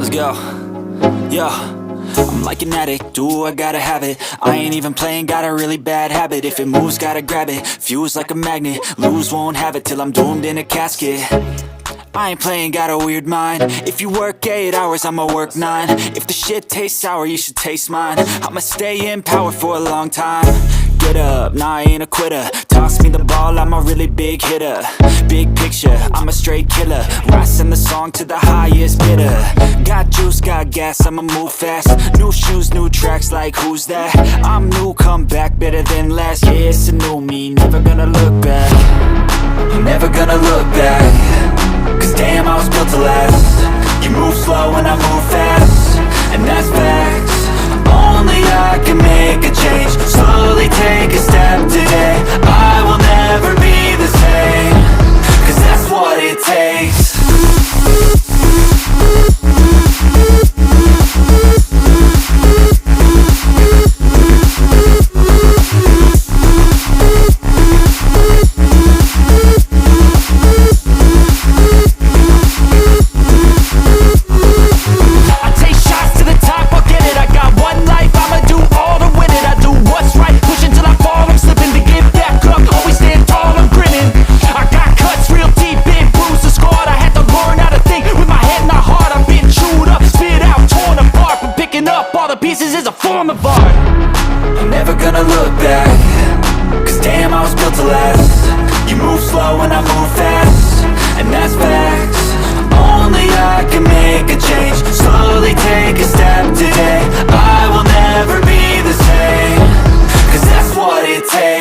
Let's go. Yo, I'm like an addict, do I gotta have it. I ain't even playing, got a really bad habit. If it moves, gotta grab it, fuse like a magnet. Lose, won't have it till I'm doomed in a casket. I ain't playing, got a weird mind. If you work 8 hours, I'ma work 9. If the shit tastes sour, you should taste mine. I'ma stay in power for a long time. Get up, nah, I ain't a quitter. Toss me the ball, I'm a really big hitter. Big picture, I'm a straight killer. Rising the song to the highest bidder. Got juice, got gas, I'ma move fast. New shoes, new tracks, like who's that? I'm new, come back, better than last. Yeah, it's a new me, never gonna look back. Never gonna look back. Cause damn, I was built to last. You move slow and I move fast, and that's facts. Only I can make a change. Slowly take a step today. I will never be the same. Cause that's what it takes. Pieces is a form of art. I'm never gonna look back. Cause damn, I was built to last. You move slow and I move fast, and that's facts. Only I can make a change. Slowly take a step today.